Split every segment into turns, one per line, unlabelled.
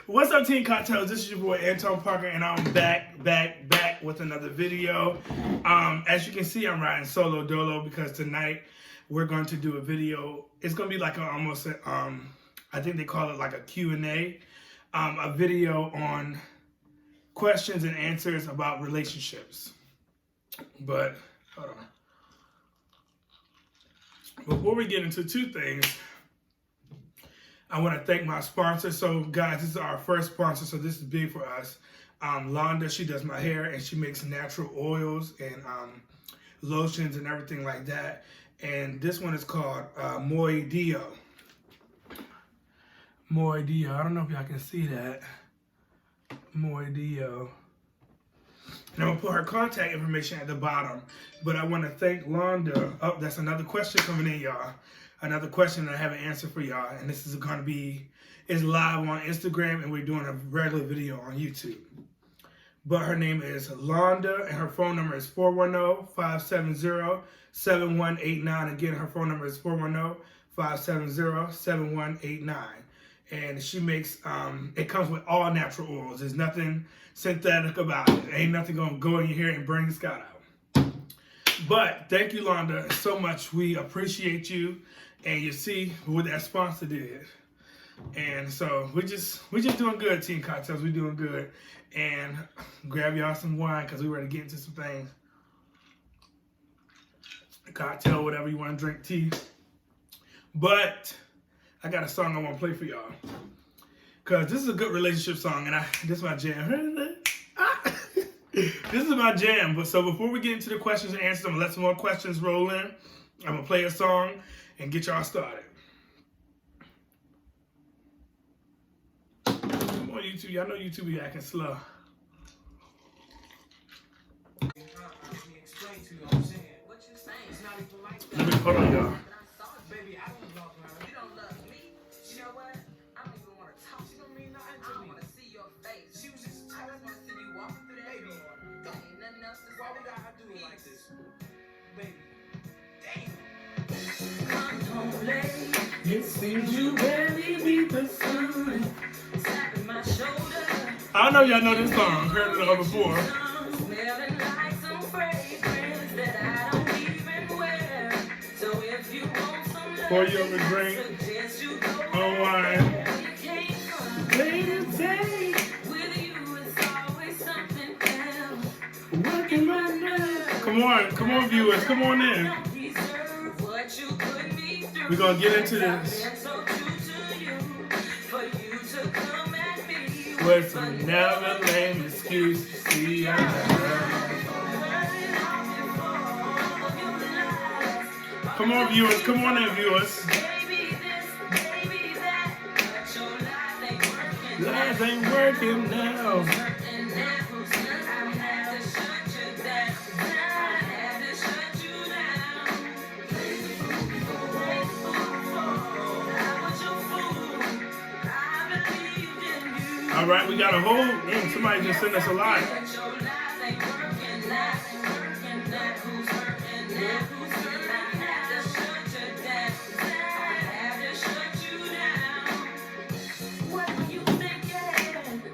What's up, Team Cocktails? This is your boy Anton Parker, and I'm back with another video. As you can see, I'm riding solo dolo because tonight we're going to do a video. It's going to be like I think they call it like a Q&A, a video on questions and answers about relationships. But hold on. Before we get into two things, I want to thank my sponsor. So guys, this is our first sponsor, so this is big for us. Londa, she does my hair and she makes natural oils and lotions and everything like that. And this one is called Muy Dio. Muy Dio. I don't know if y'all can see that. Muy Dio. And I'm going to put her contact information at the bottom. But I want to thank Londa. Oh, that's another question coming in, y'all. Another question that I have an answer for y'all, and this is going to be, it's live on Instagram, and we're doing a regular video on YouTube. But her name is Londa, and her phone number is 410-570-7189. Again, her phone number is 410-570-7189. And she makes, it comes with all natural oils. There's nothing synthetic about it. Ain't nothing going to go in your hair and burn your scalp out. But thank you, Londa, so much. We appreciate you. And you see what that sponsor did. And so we're just doing good, Team Cocktails. We're doing good. And grab y'all some wine because we're ready to get into some things. A cocktail, whatever you want to drink, tea. But I got a song I want to play for y'all. Because this is a good relationship song. And this is my jam. This is my jam. But so before we get into the questions and answers, I'm going to let some more questions roll in. I'm going to play a song and get y'all started. Come on, YouTube. Y'all know YouTube be acting slow. Let me hold on, y'all. It seems you barely beat the sun. Tapping my shoulder. I know y'all know this song. Heard it all before. Smelling like some fragrance that I don't even wear. So if you want some love, pour you over drink on wine. Day to day with you is always something else. Working my nerves. Come on, viewers, come on in. We're going to get into this. With some never lame excuse to see your Come on, viewers. Come on in, viewers. Life ain't working now. All right, we got a whole, somebody just sent us a line.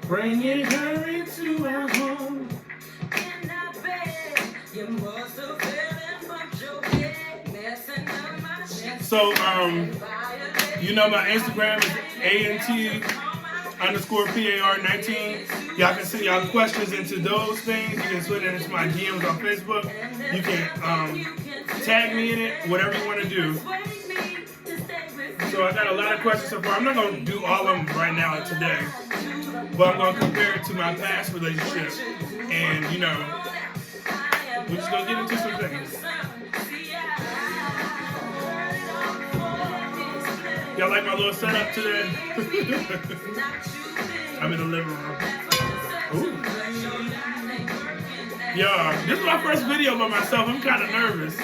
Bringing her into our home. In our bed, you must have fell and bumped your head, messing up my shit. So, you know my Instagram is ANT_PAR19. Y'all can send y'all questions into those things. You can slid it into my DMs on Facebook. You can tag me in it, whatever you want to do. So I got a lot of questions so far. I'm not going to do all of them right now today. But I'm going to compare it to my past relationship. And, you know, we're just going to get into some things. Y'all like my little setup today? I'm in the living room. Ooh. Y'all, this is my first video by myself. I'm kind of nervous.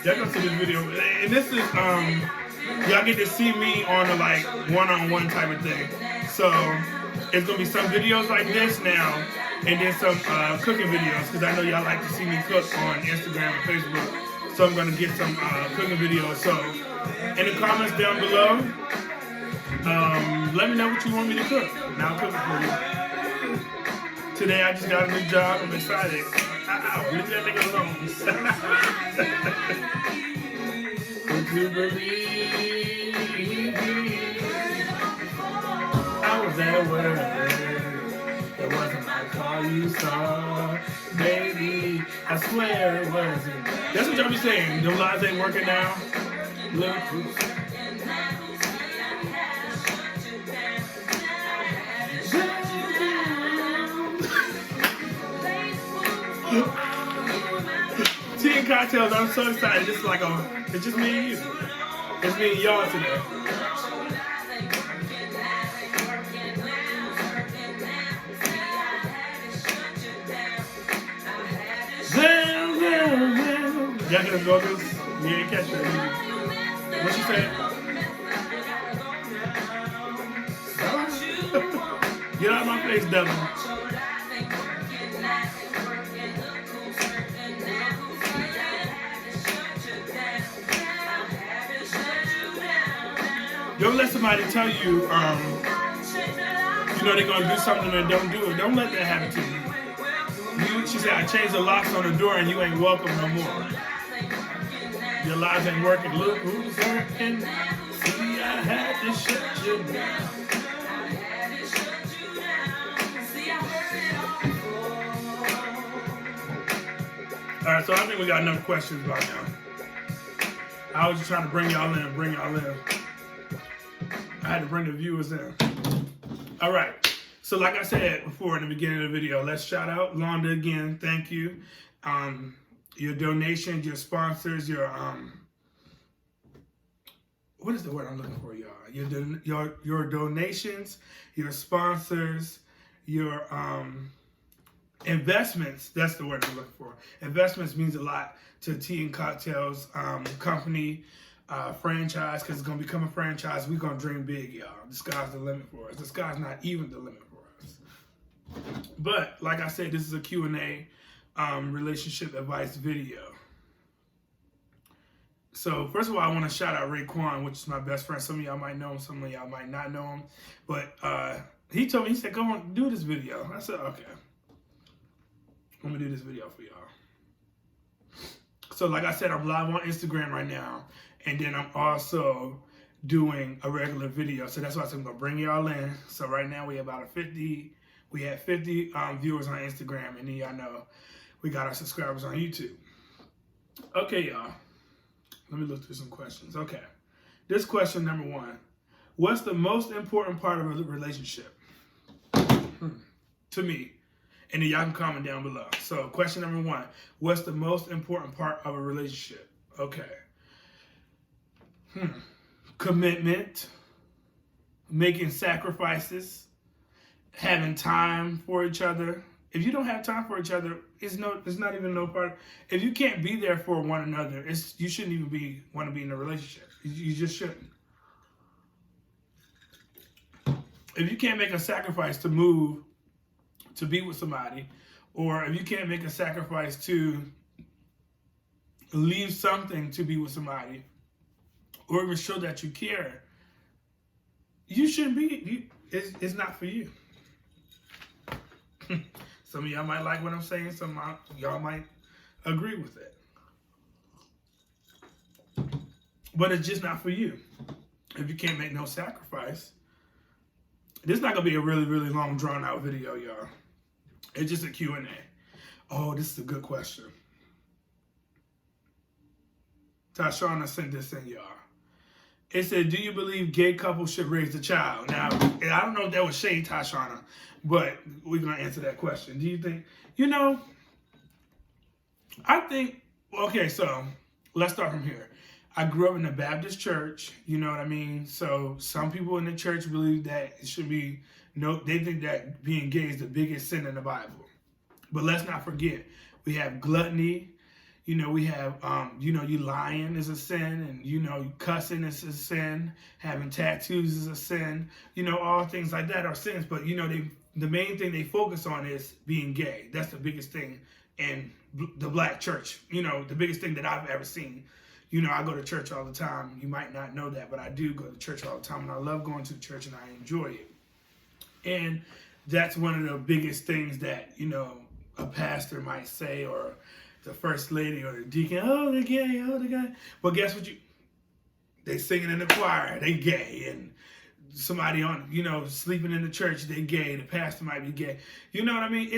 Y'all gonna see this video, and this is y'all get to see me on a like one-on-one type of thing. So it's gonna be some videos like this now, and then some cooking videos, because I know y'all like to see me cook on Instagram and Facebook. So I'm gonna get some cooking videos. So in the comments down below, let me know what you want me to cook, and I'll cook it for you. Today I just got a new job. I'm excited. Leave that nigga alone. Would you believe I was at work? It wasn't my car you saw, baby. I swear it wasn't. That's what y'all be saying. Them lies ain't working now. Look. Tea and cocktails, I'm so excited. This is like it's just me and you. It's me and y'all today. Y'all gonna go this? You ain't catch that. What you say? Get out of my face, devil. Don't let somebody tell you, you know they're gonna do something and don't do it. Don't let that happen to you. She said, I changed the locks on the door and you ain't welcome no more. Your lies ain't working. Look who's working. See, I had to shut you down. All right, so I think we got enough questions by now. I was just trying to bring y'all in. I had to bring the viewers in. All right. So like I said before in the beginning of the video, let's shout out Londa again. Thank you. Your donations, your sponsors, your what is the word I'm looking for, y'all? Your donations, your sponsors, your investments. That's the word I'm looking for. Investments means a lot to Tea and Cocktails company. Franchise, because it's going to become a franchise. We're going to dream big, y'all. The sky's the limit for us. The sky's not even the limit for us. But, like I said, this is a Q&A relationship advice video. So, first of all, I want to shout out Raekwon, which is my best friend. Some of y'all might know him. Some of y'all might not know him. But he told me, he said, come on, do this video. I said, okay. I'm going to do this video for y'all. So, like I said, I'm live on Instagram right now. And then I'm also doing a regular video. So that's why I'm going to bring y'all in. So right now we have about 50 viewers on Instagram. And then y'all know we got our subscribers on YouTube. Okay, y'all. Let me look through some questions. Okay. This question number 1. What's the most important part of a relationship? To me. And then y'all can comment down below. So question number 1. What's the most important part of a relationship? Okay. Commitment, making sacrifices, having time for each other. If you don't have time for each other, it's not even no part. If you can't be there for one another, you shouldn't even want to be in a relationship. You just shouldn't. If you can't make a sacrifice to move to be with somebody, or if you can't make a sacrifice to leave something to be with somebody, or even show that you care, you shouldn't be. It's not for you. Some of y'all might like what I'm saying. Some of y'all might agree with it. But it's just not for you. If you can't make no sacrifice. This is not going to be a really, really long, drawn-out video, y'all. It's just a Q&A. Oh, this is a good question. Tashana sent this in, y'all. It said, do you believe gay couples should raise a child? Now, I don't know if that was shade, Tashana, but we're going to answer that question. Do you think, I think, okay, so let's start from here. I grew up in a Baptist church, you know what I mean? So some people in the church believe that it should be no, they think that being gay is the biggest sin in the Bible. But let's not forget, we have gluttony, we have, you lying is a sin, and, cussing is a sin, having tattoos is a sin, all things like that are sins. But, the main thing they focus on is being gay. That's the biggest thing in the black church, the biggest thing that I've ever seen. I go to church all the time. You might not know that, but I do go to church all the time, and I love going to church, and I enjoy it. And that's one of the biggest things that, a pastor might say, or the first lady or the deacon, oh, they're gay, oh, they're gay. But guess what? They singing in the choir, they gay. And somebody on, sleeping in the church, they gay. The pastor might be gay. You know what I mean?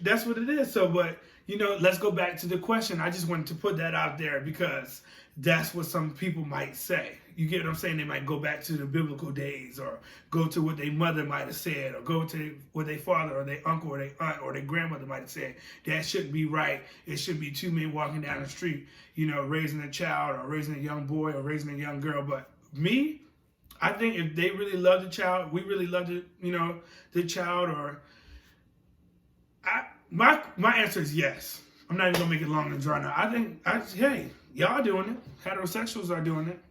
That's what it is. So, but, let's go back to the question. I just wanted to put that out there because that's what some people might say. You get what I'm saying? They might go back to the biblical days, or go to what their mother might have said, or go to what their father or their uncle or their aunt or their grandmother might have said. That shouldn't be right. It should be two men walking down the street, raising a child, or raising a young boy, or raising a young girl. But me, I think if they really love the child, we really love the child, or my answer is yes. I'm not even gonna make it long and drawn out. I think, hey, y'all doing it. Heterosexuals are doing it.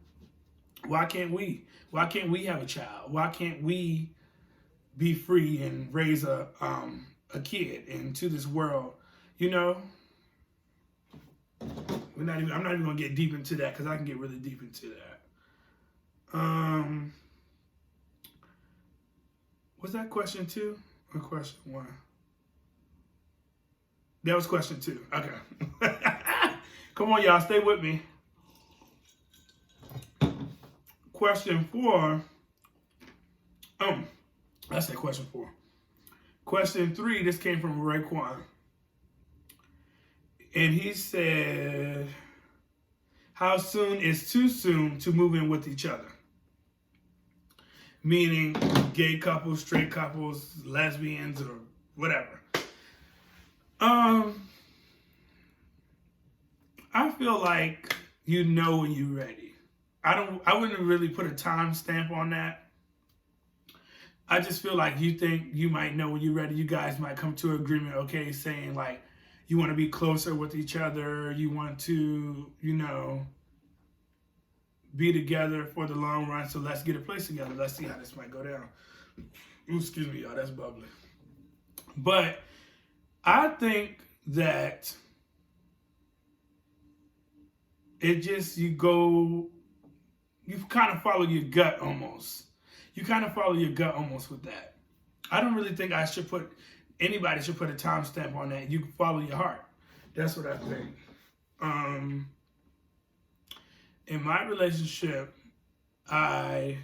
Why can't we? Why can't we have a child? Why can't we be free and raise a kid into this world? I'm not even gonna get deep into that because I can get really deep into that. Was that question 2 or question 1? That was question 2. Okay. Come on, y'all, stay with me. Question 4. I said question 4. Question 3, this came from Raekwon. And he said, how soon is too soon to move in with each other? Meaning gay couples, straight couples, lesbians, or whatever. I feel like when you're ready. I wouldn't really put a time stamp on that. I just feel like you think you might know when you're ready. You guys might come to an agreement, okay, saying like you want to be closer with each other. You want to, be together for the long run. So let's get a place together. Let's see how this might go down. Ooh, excuse me, y'all, that's bubbly. But I think that it just, you kind of follow your gut almost. You kind of follow your gut almost with that. I don't really think anybody should put a timestamp on that. You can follow your heart. That's what I think. In my relationship, I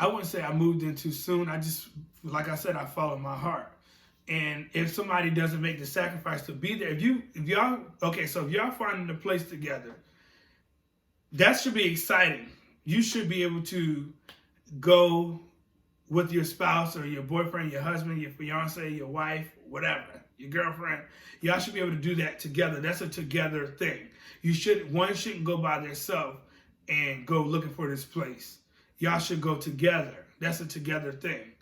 wouldn't say I moved in too soon. I just, like I said, I followed my heart. And if somebody doesn't make the sacrifice to be there, if y'all finding a place together, that should be exciting. You should be able to go with your spouse or your boyfriend, your husband, your fiance, your wife, whatever, your girlfriend. Y'all should be able to do that together. That's a together thing. One shouldn't go by themselves and go looking for this place. Y'all should go together. That's a together thing.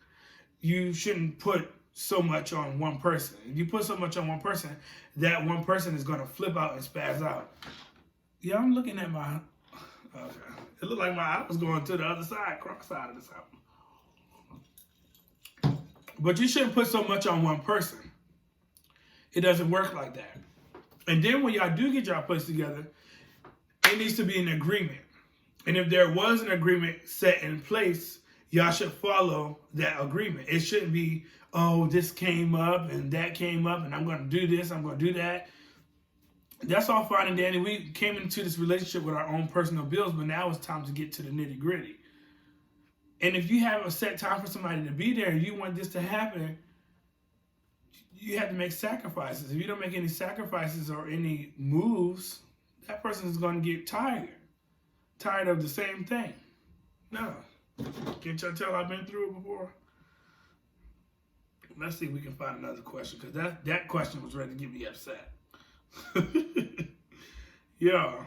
You shouldn't put so much on one person. If you put so much on one person, that one person is going to flip out and spaz out. Yeah, I'm looking at my... Okay. It looked like my eye was going to the other side, cross side of this house. But you shouldn't put so much on one person. It doesn't work like that. And then when y'all do get y'all place together, it needs to be an agreement. And if there was an agreement set in place, y'all should follow that agreement. It shouldn't be, oh, this came up and that came up and I'm going to do this, I'm going to do that. That's all fine and dandy. We came into this relationship with our own personal bills, but now it's time to get to the nitty gritty. And if you have a set time for somebody to be there and you want this to happen, you have to make sacrifices. If you don't make any sacrifices or any moves, that person is going to get tired of the same thing. No. Can't y'all tell I've been through it before? Let's see if we can find another question, because that question was ready to get me upset. Yeah.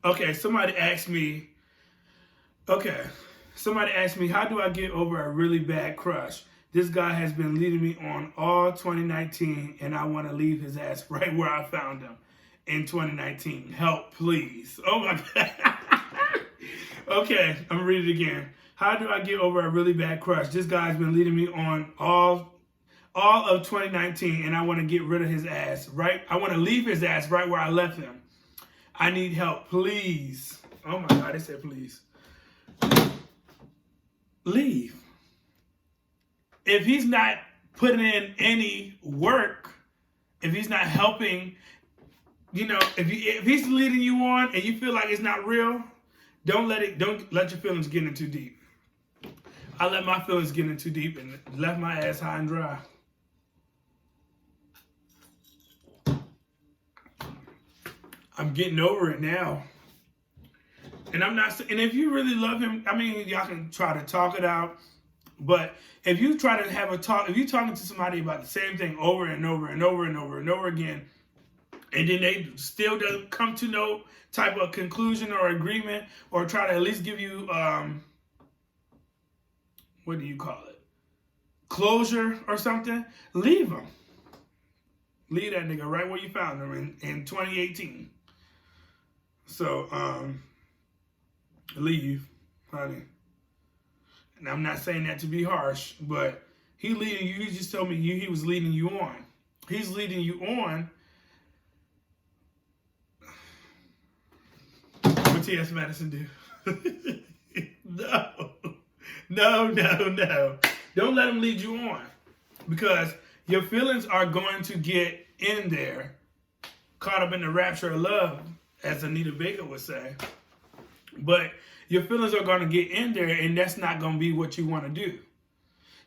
Okay, somebody asked me, how do I get over a really bad crush? This guy has been leading me on all 2019, and I want to leave his ass right where I found him in 2019. Help, please. Oh my God. Okay, I'm going to read it again. How do I get over a really bad crush? This guy's been leading me on all of 2019, and I want to get rid of his ass, right? I want to leave his ass right where I left him. I need help, please. Oh my God, they said please. Leave. If he's not putting in any work, if he's not helping, if he's leading you on and you feel like it's not real, don't let your feelings get in too deep. I let my feelings get in too deep and left my ass high and dry. I'm getting over it now. And and if you really love him, I mean, y'all can try to talk it out. But if you try to have a talk, if you're talking to somebody about the same thing over and over and over and over and over again, and then they still don't come to no type of conclusion or agreement, or try to at least give you, what do you call it? Closure or something, leave them. Leave that nigga right where you found him in 2018. So, leave, honey. And I'm not saying that to be harsh, but he leading you. He just told me he was leading you on. He's leading you on. What T.S. Madison do? No. Don't let him lead you on, because your feelings are going to get in there, caught up in the rapture of love, as Anita Baker would say. But your feelings are going to get in there, and that's not going to be what you want to do.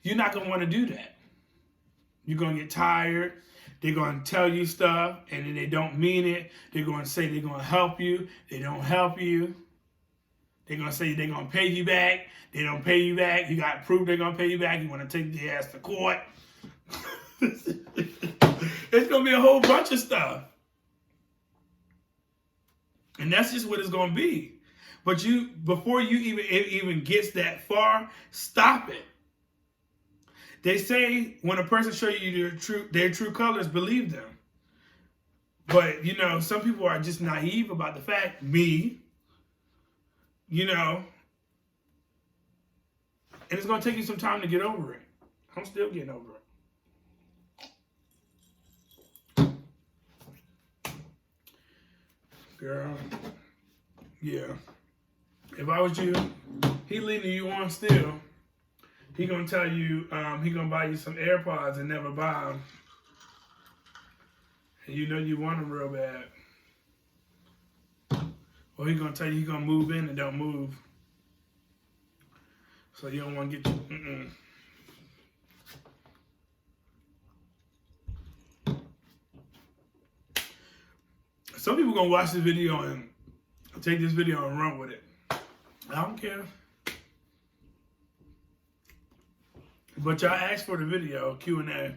You're not going to want to do that. You're going to get tired. They're going to tell you stuff, and then they don't mean it. They're going to say they're going to help you. They don't help you. They're going to say they're going to pay you back. They don't pay you back. You got proof they're going to pay you back. You want to take their ass to court. It's going to be a whole bunch of stuff. And that's just what it's going to be. But before you even gets that far, stop it. They say when a person shows you their true colors, believe them. But, some people are just naive about the fact, me, and it's going to take you some time to get over it. I'm still getting over it. Girl, yeah. If I was you, he leading you on still. He gonna tell you he gonna buy you some AirPods and never buy them. And you want them real bad. Or he gonna tell you he gonna move in and don't move. So you don't want to get you. Some people gonna watch this video and take this video and run with it. I don't care. But y'all asked for the video, Q&A.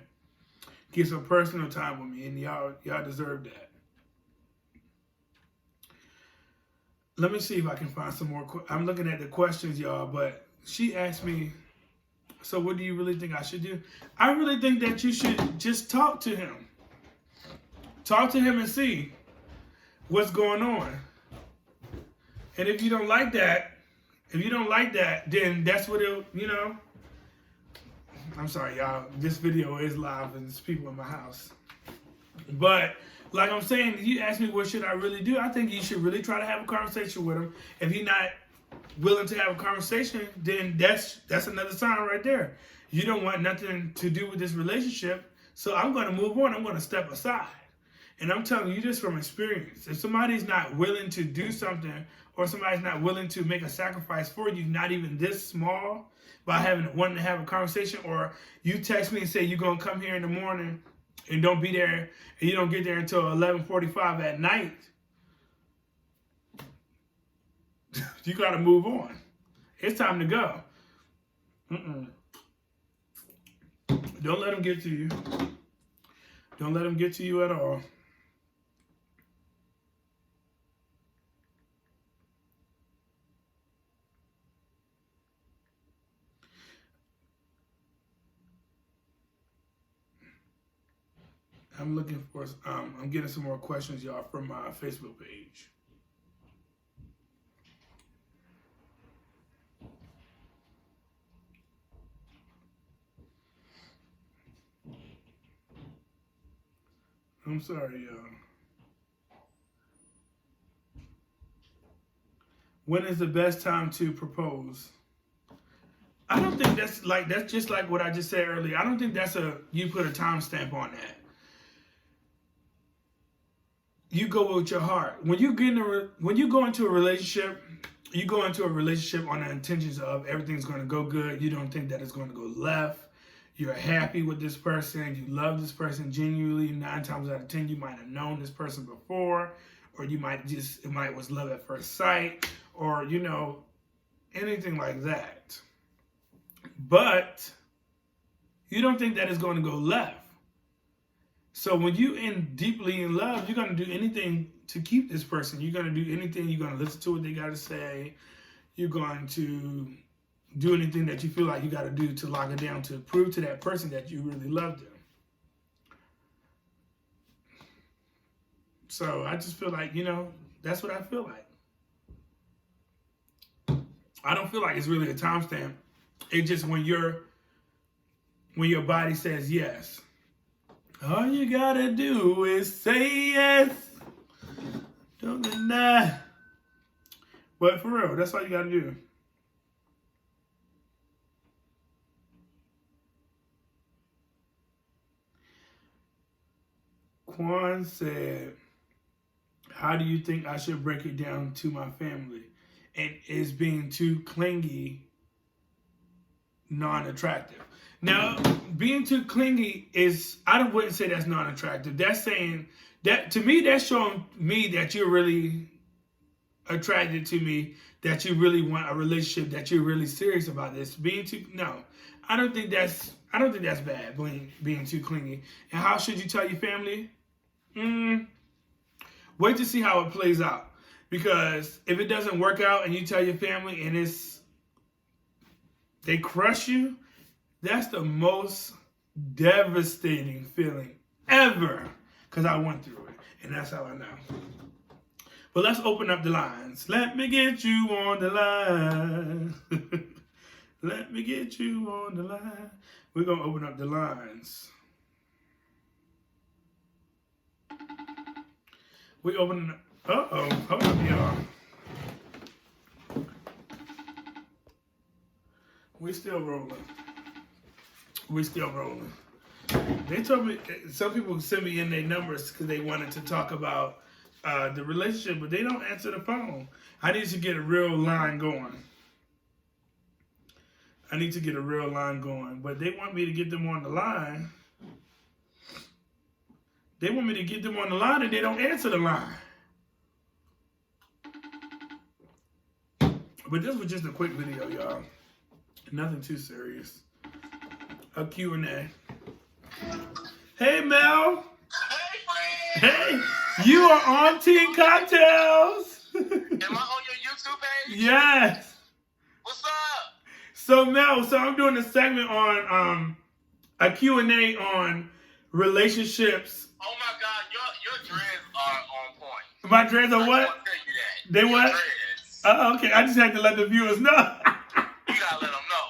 Get some personal time with me, and y'all deserve that. Let me see if I can find some more. I'm looking at the questions, y'all, but she asked me, so what do you really think I should do? I really think that you should just talk to him. Talk to him and see what's going on. And if you don't like that, then that's what it'll, I'm sorry, y'all. This video is live and there's people in my house. But like I'm saying, you ask me what should I really do, I think you should really try to have a conversation with him. If he's not willing to have a conversation, then that's another sign right there. You don't want nothing to do with this relationship, so I'm going to move on. I'm going to step aside. And I'm telling you this from experience. If somebody's not willing to do something, or somebody's not willing to make a sacrifice for you, not even this small, by wanting to have a conversation, or you text me and say you're going to come here in the morning and don't be there, and you don't get there until 11:45 at night, you got to move on. It's time to go. Don't let them get to you. Don't let them get to you at all. I'm looking for, I'm getting some more questions, y'all, from my Facebook page. I'm sorry, y'all. When is the best time to propose? I don't think that's just like what I just said earlier. I don't think you put a timestamp on that. You go with your heart. When you go into a relationship, you go into a relationship on the intentions of everything's going to go good. You don't think that it's going to go left. You're happy with this person. You love this person genuinely. 9 times out of 10, you might have known this person before, or it might was love at first sight, or anything like that. But you don't think that it's going to go left. So when you deeply in love, you're going to do anything to keep this person. You're going to do anything. You're going to listen to what they got to say. You're going to do anything that you feel like you got to do to lock it down, to prove to that person that you really love them. So I just feel like, that's what I feel like. I don't feel like it's really a timestamp. It's just when your body says yes. All you gotta do is say yes. Don't deny. But for real, that's all you gotta do. Quan said, how do you think I should break it down to my family? And is being too clingy non-attractive? Now, being too clingy I wouldn't say that's non-attractive. That's saying that, to me, that's showing me that you're really attracted to me, that you really want a relationship, that you're really serious about this. No, I don't think that's bad, being too clingy. And how should you tell your family? Wait to see how it plays out. Because if it doesn't work out and you tell your family and they crush you, that's the most devastating feeling ever. Because I went through it. And that's how I know. But let's open up the lines. Let me get you on the line. Let me get you on the line. We're going to open up the lines. We open up. Uh-oh. Hold up, y'all. We still rolling. They told me, some people send me in their numbers because they wanted to talk about the relationship, but they don't answer the phone. I need to get a real line going. But they want me to get them on the line. And they don't answer the line. But this was just a quick video, y'all. Nothing too serious. A Q&A. Hey, Mel.
Hey, friend.
Hey, you are on Tea and Cocktails.
Am I on your YouTube page?
Yes.
What's up?
So, Mel, I'm doing a segment on a Q&A on relationships.
Oh, my God. Your dreads are on point.
My dreads are what?
I want to tell you that.
They what?
Dreads.
Okay. I just had to let the viewers know.
You gotta let them know.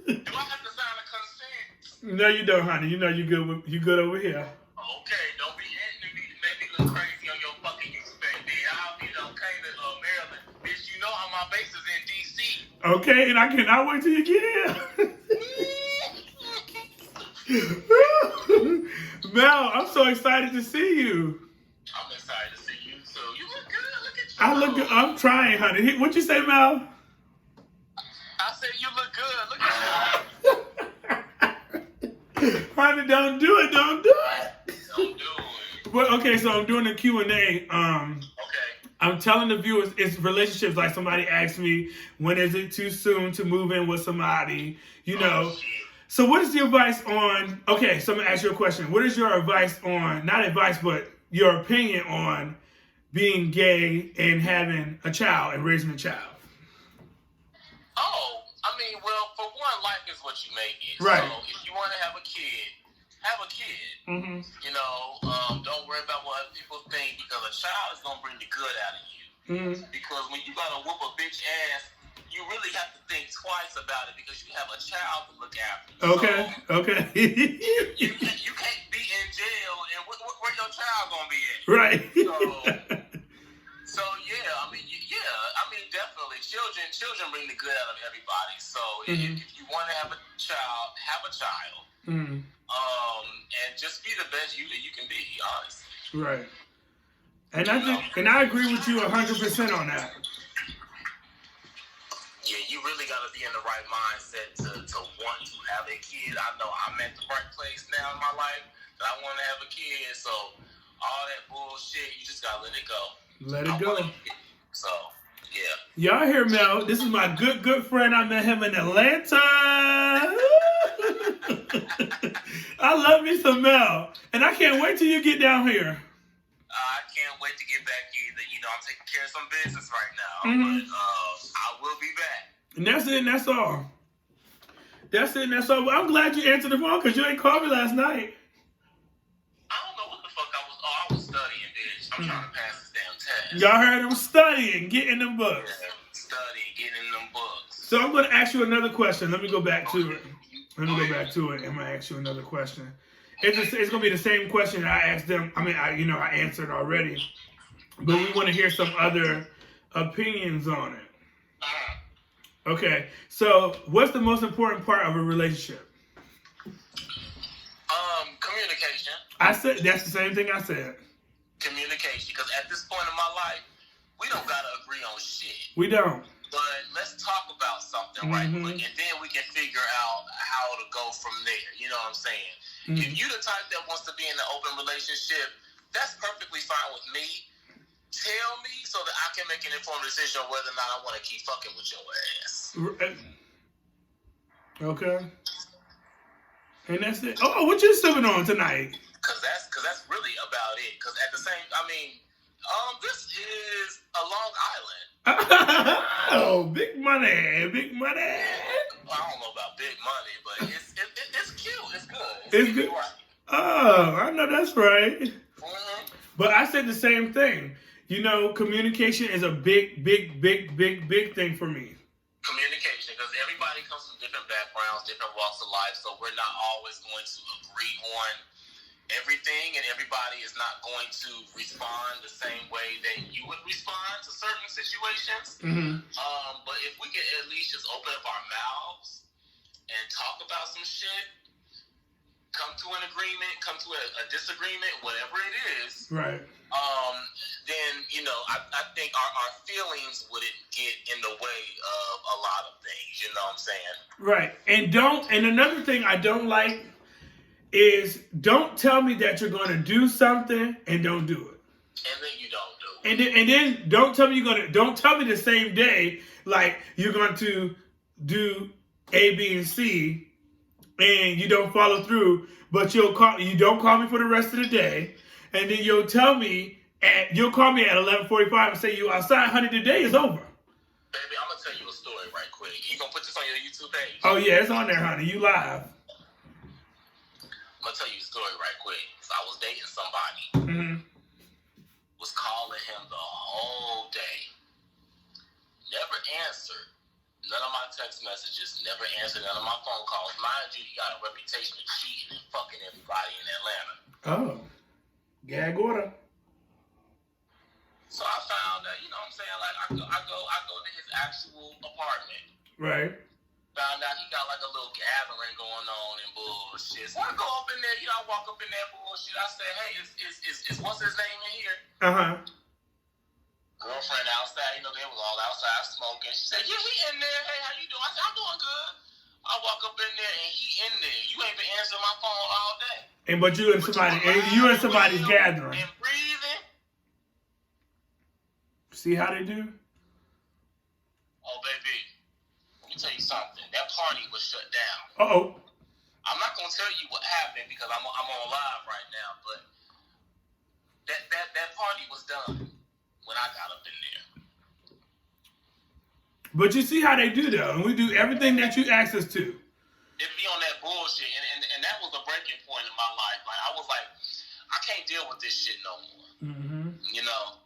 Do I have to sign a consent?
No, you don't, honey. You know you good over here.
Okay, don't be ending me to make me look crazy on your fucking YouTube page. I'll be okay to Maryland. Bitch, you know how my base is in D.C.
Okay, and I cannot wait till you get here. Mel, I'm so excited to see you.
I'm excited to see you too. You look good. Look at you.
I look good. I'm trying, honey. What you say, Mel?
I said you look good. Look at you.
Honey, don't do it.
Don't do it.
But okay, so I'm doing a Q&A. Okay. I'm telling the viewers it's relationships. Like somebody asked me, when is it too soon to move in with somebody? So what is your advice on, okay, so I'm going to ask you a question. What is your advice on, not advice, but your opinion on being gay and having a child and raising a child?
Oh, I mean, well, for one, life is what you make it.
Right.
So if you want to have a kid, have a kid.
Mm-hmm.
You know, don't worry about what other people think, because a child is gonna bring the good out of you.
Mm-hmm.
Because when you gotta whoop a bitch ass, you really have to think twice about it, because you have a child to look after.
Okay.
So,
Okay.
you can't be in jail, and where your child gonna be at?
Right.
So yeah, I mean, definitely, children bring the good out of everybody. So if you want to have a child, have a child.
Mm-hmm.
And just be the best you that you can be, honestly.
Right. And I agree with you 100% on that.
Yeah, you really got to be in the right mindset to want to have a kid. I know I'm at the right place now in my life that I want to have a kid. So all that bullshit, you just got to let it go.
Let it go.
So, yeah.
Y'all hear Mel? This is my good friend. I met him in Atlanta. I love me some Mel. And I can't wait till you get down here.
I can't wait to get back either. You know, I'm taking care of some business right now.
Mm-hmm.
But I will be back.
And that's it and that's all. That's it and that's all. I'm glad you answered the phone, because you ain't called me last night.
I don't know what the fuck I was studying, bitch. I'm trying to pass this damn test.
Y'all heard him studying, getting them books.
Yeah, studying, getting them books.
So I'm going to ask you another question. Let me go back to it. I'm going to ask you another question. It's going to be the same question I asked them. I mean, I answered already. But we want to hear some other opinions on it. Okay. So what's the most important part of a relationship?
Communication.
I said, that's the same thing I said.
Communication. Because at this point in my life, we don't got to agree on shit.
We don't.
But let's talk about something right quick, and then we can figure out how to go from there. You know what I'm saying?
Mm-hmm.
If you the type that wants to be in an open relationship, that's perfectly fine with me. Tell me so that I can make an informed decision on whether or not I want to keep fucking with your ass.
Okay. And that's it. Oh, what you sipping on tonight?
Cause that's really about it. Cause at the same, this is a Long Island.
Oh, big money, big money.
I don't know about big money, but it's cute. It's good.
It's good.
Right.
Oh, I know that's right.
Mm-hmm.
But I said the same thing. You know, communication is a big thing for me.
Communication, because everybody comes from different backgrounds, different walks of life, so we're not always going to agree on everything, and everybody is not going to respond the same way that you would respond to certain situations.
Mm-hmm.
But if we can at least just open up our mouths and talk about some shit, come to an agreement, come to a disagreement, whatever it is,
right?
Then, I think our feelings wouldn't get in the way of a lot of things, you know what I'm saying?
Right. And another thing I don't like is, don't tell me that you're going to do something and don't do it.
And then you don't do it.
And then don't tell me don't tell me the same day, like, you're going to do A, B, and C, and you don't follow through, but you don't call me for the rest of the day, and then you'll call me at 11:45 and say, you outside, honey, the day is over.
Baby, I'm gonna tell you a story right quick. You gonna put this on your YouTube page?
Oh yeah, it's on there, honey. You live.
I'm gonna tell you a story right quick. So I was dating somebody.
Mm-hmm.
Was calling him the whole day. Never answered none of my text messages. Never answered none of my phone calls. Mind you, he got a reputation of cheating and fucking everybody in Atlanta.
Oh, gag order.
So I found that, you know what I'm saying, like I go to his actual apartment.
Right.
Found out he got like a little gathering going on and bullshit. So I go up in there, I walk up in that bullshit. I say, hey, is what's his name in here?
Uh-huh.
Girlfriend outside, they was all outside smoking. She said, yeah, he in there. Hey, how you doing? I said, I'm doing good. I walk up in there and he in there. You ain't been answering my phone all day.
But you in somebody's gathering.
And breathing.
See how they do?
Oh, baby. Let me tell you something. That party was shut down.
Uh-oh.
I'm not gonna tell you what happened because I'm on live right now, but that party was done when I got up in there.
But you see how they do though, and we do everything that you ask us to.
It be on that bullshit, and that was a breaking point in my can't deal with this shit no more.
Mm-hmm.
You know,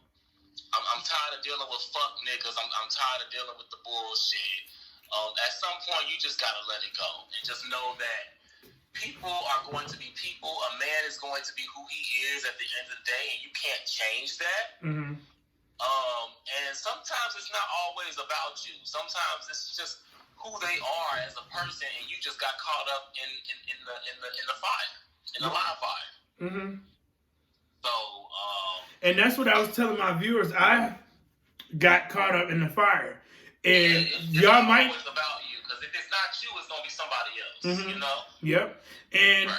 I'm tired of dealing with fuck niggas. I'm tired of dealing with the bullshit. At some point, you just gotta let it go and just know that people are going to be people. A man is going to be who he is at the end of the day, and you can't change that.
Mm-hmm.
And sometimes it's not always about you. Sometimes it's just who they are as a person, and you just got caught up in the fire, in the live fire.
Mm-hmm.
So,
and that's what I was telling my viewers. I got caught up in the fire, and y'all might.
It's about you, because if it's not you, it's gonna be somebody else.
Mm-hmm.
You know.
Yep. And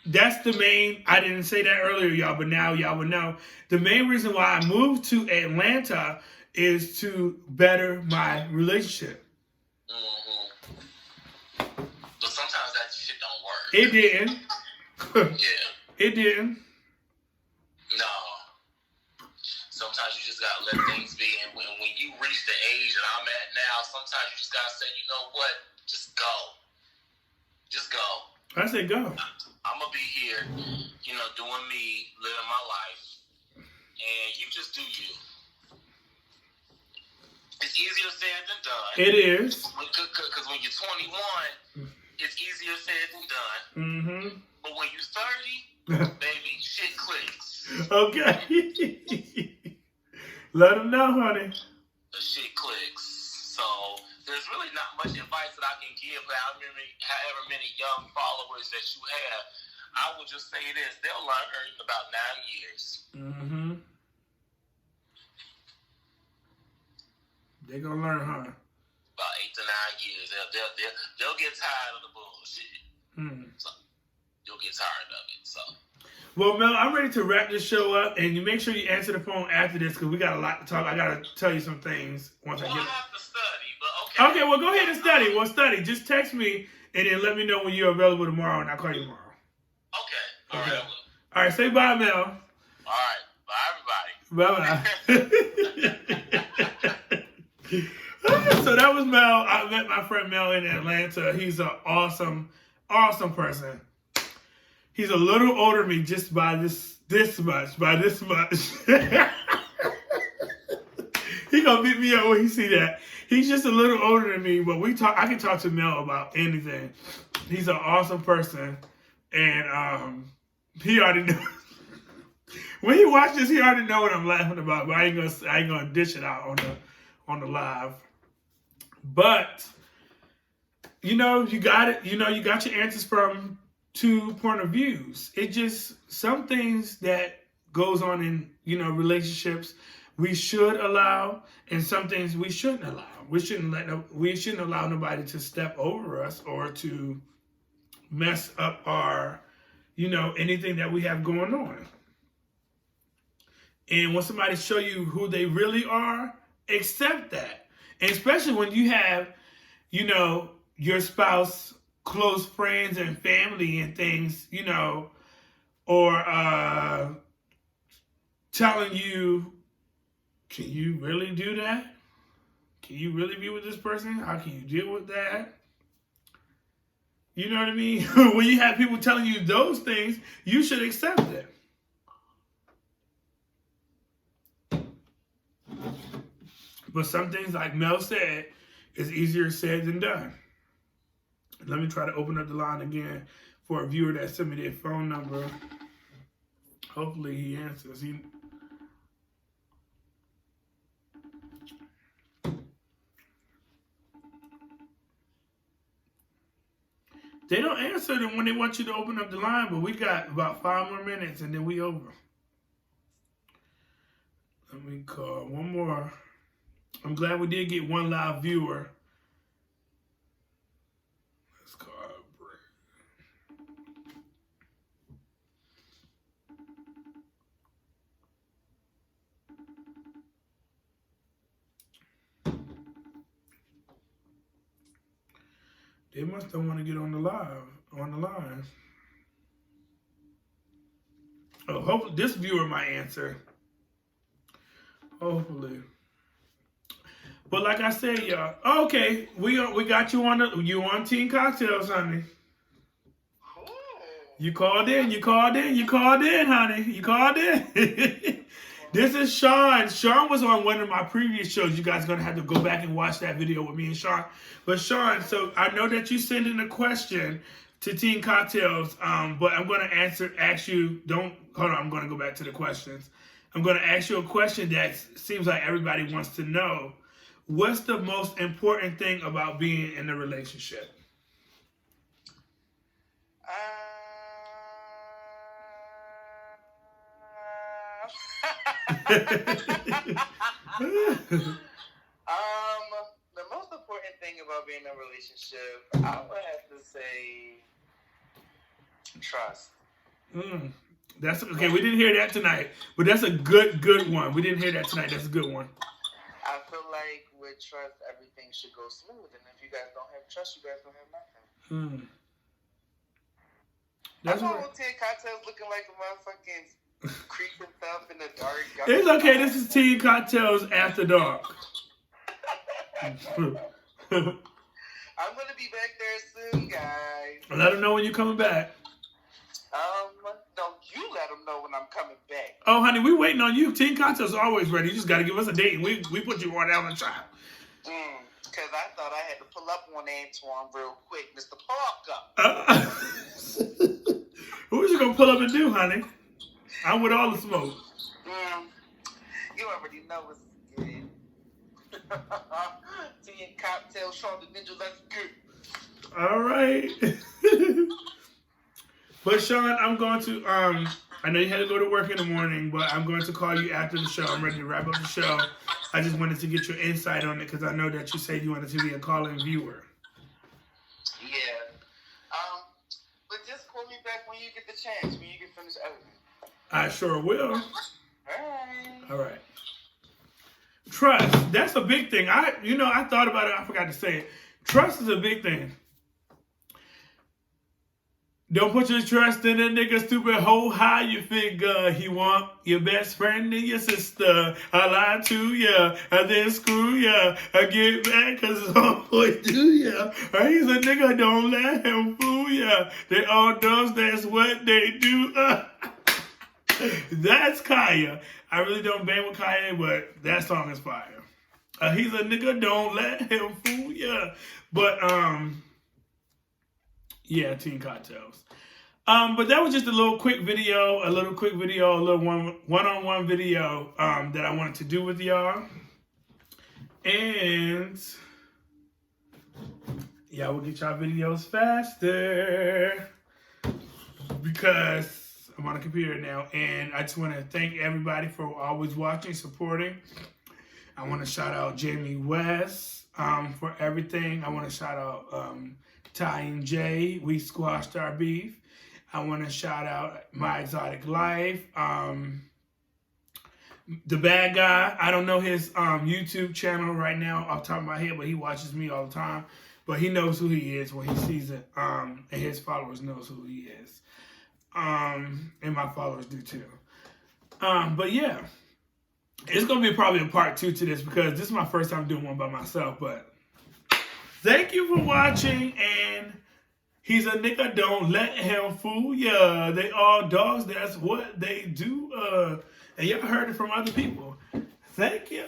that's the main. I didn't say that earlier, y'all, but now y'all would know. The main reason why I moved to Atlanta is to better my relationship.
Mm-hmm. But sometimes that shit don't work.
It didn't.
Yeah.
It didn't.
No. Sometimes you just gotta let things be, and when you reach the age that I'm at now, sometimes you just gotta say, you know what, just go. Just go.
I said go.
I'm gonna be here, you know, doing me, living my life, and you just do you. It's easier said than done.
It is.
Because when you're 21, it's easier said than done.
Mm-hmm.
But when you're 30, baby, shit clicks.
Okay. Let them know, honey.
The shit clicks. So there's really not much advice that I can give for however many young followers that you have. I will just say this: they'll learn in about 9 years.
Mm-hmm. They're gonna learn, huh?
About 8 to 9 years, they'll get tired of the bullshit. So you'll get tired of it. So.
Well, Mel, I'm ready to wrap this show up, and you make sure you answer the phone after this because we got a lot to talk. I gotta tell you some things once I get.
I have to study, but okay.
Okay, well, go ahead and study. Well, study. Just text me and then let me know when you're available tomorrow, and I'll call you tomorrow.
Okay. All right. I will.
All right. Say bye, Mel.
All right. Bye, everybody.
Bye. So that was Mel. I met my friend Mel in Atlanta. He's an awesome person. He's a little older than me just by this much. He gonna beat me up when he see that. He's just a little older than me, but I can talk to Mel about anything. He's an awesome person, and he already knows. When he watches this, he already know what I'm laughing about. But I ain't gonna dish it out on the live. But you got it. You got your answers from 2 point of views. It just some things that goes on in relationships we should allow, and some things we shouldn't allow. We shouldn't allow nobody to step over us or to mess up our anything that we have going on. And when somebody show you who they really are, accept that. And especially when you have your spouse, close friends and family and things, or telling you, can you really do that? Can you really be with this person? How can you deal with that? You know what I mean? When you have people telling you those things, you should accept it. But some things, like Mel said, is easier said than done. Let me try to open up the line again for a viewer that sent me their phone number. Hopefully he answers. They don't answer them when they want you to open up the line, but we got about 5 more minutes and then we over. Let me call one more. I'm glad we did get one live viewer. Let's call Brad. They must don't want to get on the line. Oh, hopefully this viewer might answer. Hopefully. But like I said, y'all, okay, we got you on Team Cocktails, honey. You called in, honey. You called in. This is Shonn. Shonn was on one of my previous shows. You guys are going to have to go back and watch that video with me and Shonn. But Shonn, so I know that you sent in a question to Teen Cocktails, but I'm going to ask you, hold on, I'm going to go back to the questions. I'm going to ask you a question that seems like everybody wants to know. What's the most important thing about being in a relationship?
The most important thing about being in a relationship, I would have to say trust.
That's okay. We didn't hear that tonight, but that's a good one. We didn't hear that tonight. That's a good one.
I feel like with trust, everything should go smooth, and if you guys don't have trust, you guys don't have nothing. That's what 10 Cocktails looking like a motherfucking creeping stuff in the dark.
It's okay. This is Teen Cocktails After Dark.
I'm gonna be back there soon, guys.
Let them know when you're coming back.
No, you let them know when I'm coming back.
Oh, honey, we waiting on you. Teen Cocktails are always ready. You just got to give us a date, and we put you on down the trial.
Because I thought I had to pull up on Antoine real quick, Mr. Parker.
What you gonna pull up and do, honey? I'm with all the smoke.
You already know what's good. Tea and cocktails, Shonn the Ninja, that's good.
All right. But Shonn, I'm going to I know you had to go to work in the morning, but I'm going to call you after the show. I'm ready to wrap up the show. I just wanted to get your insight on it because I know that you said you wanted to be a call-in viewer.
Yeah. But just call me back when you get the chance, when you get finished editing.
I sure will.
All
right. Trust. That's a big thing. I thought about it. I forgot to say it. Trust is a big thing. Don't put your trust in a nigga stupid hoe. How you figure he want your best friend and your sister? I lie to ya, I then screw ya. I get back cause it's all boy do ya. He's a nigga, don't let him fool ya. They all does, that's what they do. That's Kaya. I really don't bang with Kaya, but that song is fire. He's a nigga, don't let him fool ya. But, yeah, Teen Cocktails. But that was just a little one-on-one video that I wanted to do with y'all. And yeah, we'll get y'all videos faster because I'm on a computer now. And I just want to thank everybody for always watching, supporting. I want to shout out Jamie West for everything. I want to shout out Ty and Jay, we squashed our beef. I want to shout out My Exotic Life. The Bad Guy, I don't know his YouTube channel right now off the top of my head, but he watches me all the time. But he knows who he is when he sees it. And his followers knows who he is. And my followers do too. But yeah, it's going to be probably a part 2 to this because this is my first time doing one by myself, but thank you for watching, and he's a nigga, don't let him fool ya. They all dogs, that's what they do. And y'all heard it from other people. Thank you.